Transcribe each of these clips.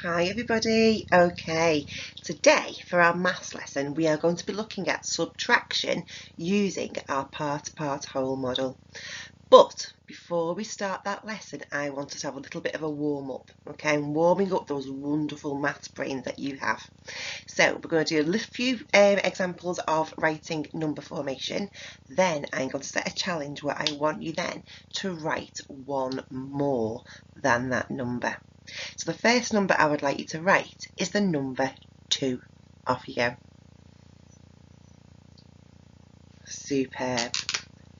Hi everybody. Okay, today for our maths lesson we are going to be looking at subtraction using our part-part whole model. But before we start that lesson I want us to have a little bit of a warm-up, okay, and warming up those wonderful maths brains that you have. So we're going to do a few examples of writing number formation, then I'm going to set a challenge where I want you then to write one more than that number. So the first number I would like you to write is the number 2. Off you go. Superb.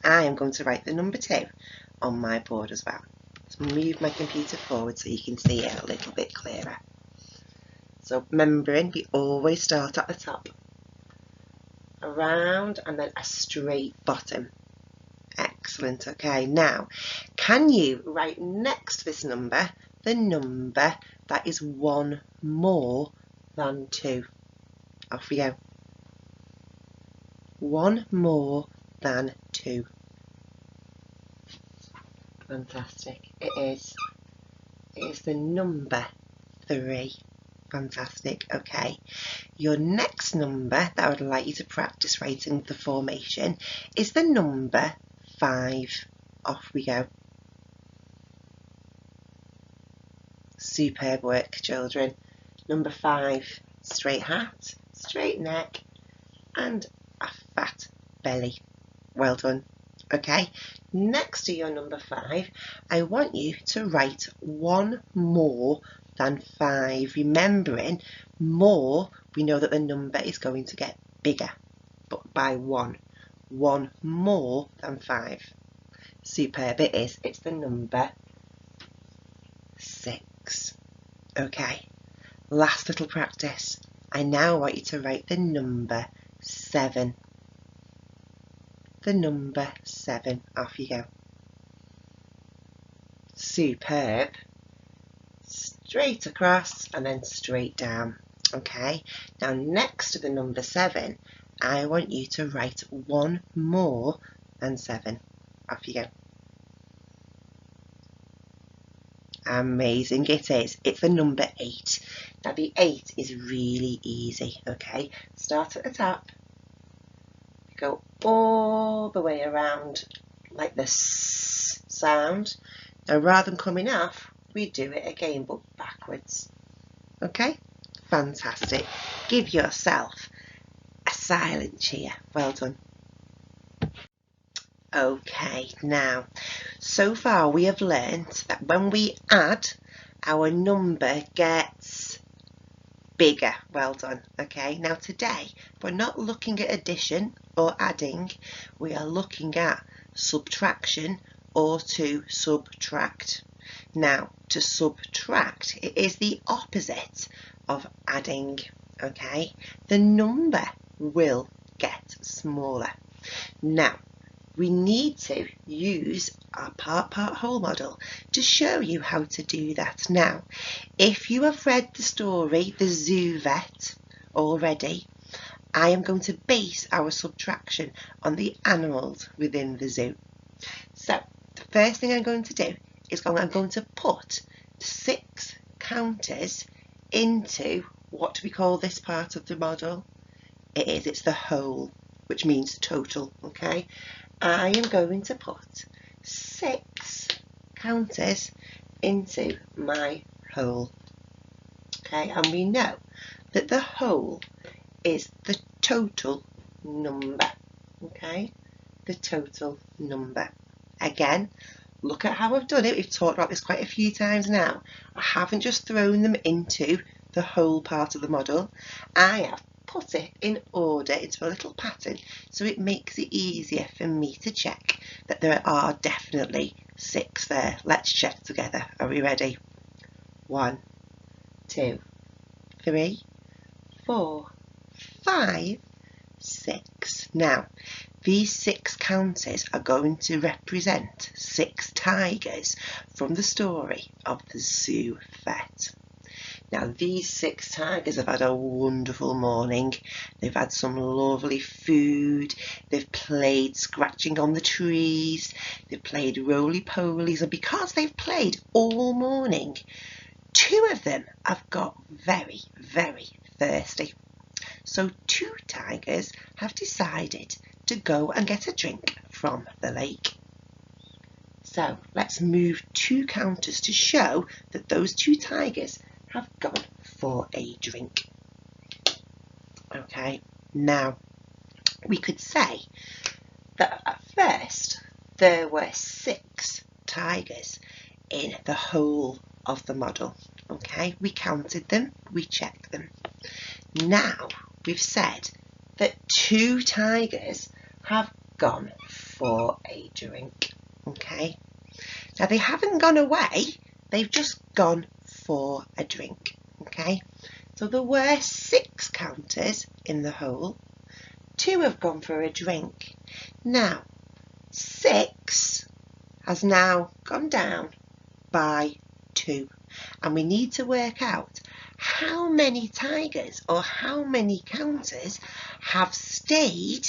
I am going to write the number 2 on my board as well. Let's move my computer forward so you can see it a little bit clearer. So remembering, we always start at the top, around and then a straight bottom. Excellent. Okay, now can you write next to this number the number that is one more than 2? Off we go. One more than 2. Fantastic. It is the number 3. Fantastic. Okay, your next number that I would like you to practice writing the formation is the number 5. Off we go. Superb work, children. Number 5, straight hat, straight neck and a fat belly. Well done. Okay, next to your number 5 I want you to write one more than 5. Remembering, more, we know that the number is going to get bigger, but by 1. One more than 5. Superb it is. It's the number 6. Okay, last little practice. I now want you to write the number 7. The number 7. Off you go. Superb. Straight across and then straight down. Okay, now next to the number 7 I want you to write one more than 7. Off you go. Amazing it is. It's the number 8. Now the 8 is really easy. Okay, start at the top, go all the way around like the S sound. Now rather than coming off, we do it again but backwards. Okay, fantastic. Give yourself a silent cheer. Well done. Okay, now so far we have learnt that when we add, our number gets bigger. Well done. Okay, now today we're not looking at addition or adding, we are looking at subtraction or to subtract. Now to subtract, it is the opposite of adding. Okay, the number will get smaller. Now we need to use our part-part whole model to show you how to do that. Now, if you have read the story The Zoo Vet already, I am going to base our subtraction on the animals within the zoo. So the first thing I'm going to do is I'm going to put 6 counters into what we call this part of the model. It's the whole, which means total. Okay, I am going to put 6 counters into my whole. Okay, and we know that the whole is the total number. Okay, the total number. Again, look at how I've done it. We've talked about this quite a few times now. I haven't just thrown them into the whole part of the model. I have put it in order into a little pattern so it makes it easier for me to check that there are definitely 6 there. Let's check together. Are we ready? 1, 2, 3, 4, 5, 6. Now these 6 counters are going to represent 6 tigers from the story of The Zoo Vet. Now these 6 tigers have had a wonderful morning. They've had some lovely food, they've played scratching on the trees, they've played roly-polies, and because they've played all morning, 2 of them have got very, very thirsty. So 2 tigers have decided to go and get a drink from the lake. So let's move 2 counters to show that those 2 tigers have gone for a drink. Okay, now we could say that at first there were 6 tigers in the whole of the model. Okay, we counted them, we checked them. Now we've said that 2 tigers have gone for a drink. Okay, now they haven't gone away, they've just gone for a drink. Okay, so there were 6 counters in the whole, 2 have gone for a drink. Now 6 has now gone down by 2, and we need to work out how many tigers or how many counters have stayed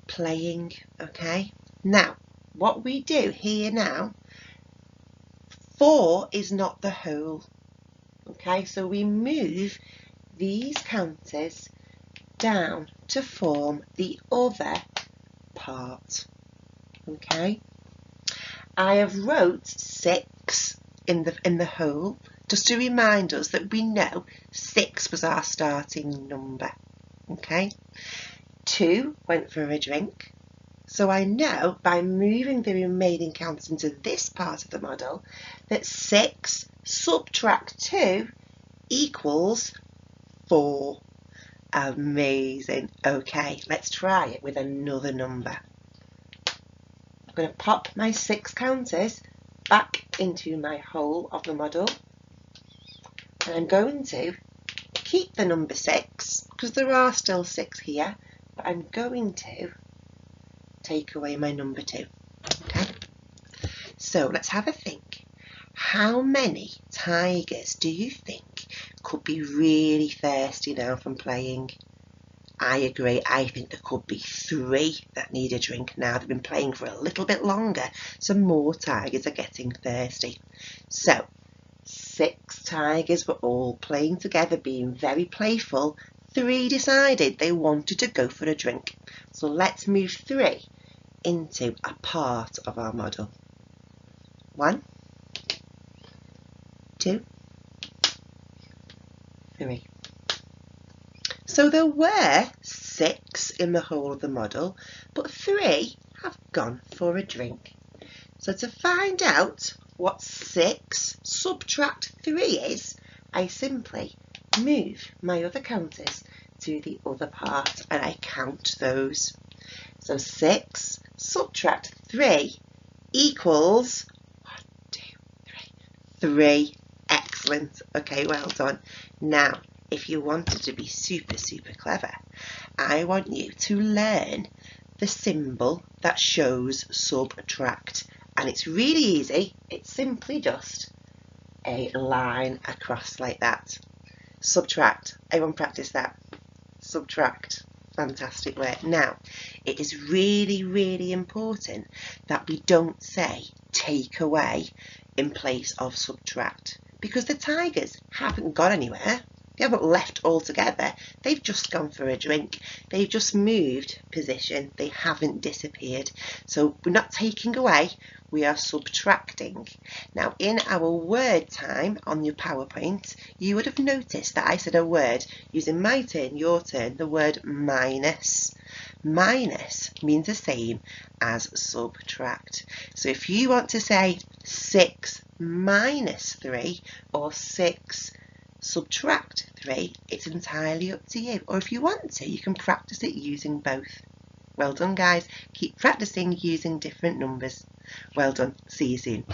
playing. Okay, now what we do here now, 4 is not the whole. Okay, so we move these counters down to form the other part. Okay, I have wrote 6 in the whole just to remind us that we know 6 was our starting number. Okay, 2 went for a drink, so I know by moving the remaining counters into this part of the model that 6 subtract 2 equals 4. Amazing. Okay, let's try it with another number. I'm going to pop my 6 counters back into my whole of the model, and I'm going to keep the number 6 because there are still 6 here, but I'm going to take away my number 2. Okay, so let's have a think. How many tigers do you think could be really thirsty now from playing? I agree, I think there could be 3 that need a drink now. They've been playing for a little bit longer, so more tigers are getting thirsty. So 6 tigers were all playing together, being very playful. 3 decided they wanted to go for a drink. So let's move 3 into a part of our model. 1, 2, 3. So there were 6 in the whole of the model, but 3 have gone for a drink. So to find out what 6 subtract 3 is, I simply move my other counters to the other part and I count those. So 6 subtract 3 equals 1, 2, 3. 3. Excellent. Okay, well done. Now, if you wanted to be super clever, I want you to learn the symbol that shows subtract, and it's really easy. It's simply just a line across like that. Subtract. Everyone practice that. Subtract. Fantastic work. Now, it is really important that we don't say take away in place of subtract, because the tigers haven't gone anywhere. They haven't left altogether. They've just gone for a drink. They've just moved position. They haven't disappeared. So we're not taking away, we are subtracting. Now in our word time on your PowerPoint, you would have noticed that I said a word using my turn, your turn, the word minus. Minus means the same as subtract. So if you want to say 6 minus 3 or 6 subtract 3, it's entirely up to you. Or if you want to, you can practice it using both. Well done, guys. Keep practicing using different numbers. Well done. See you soon.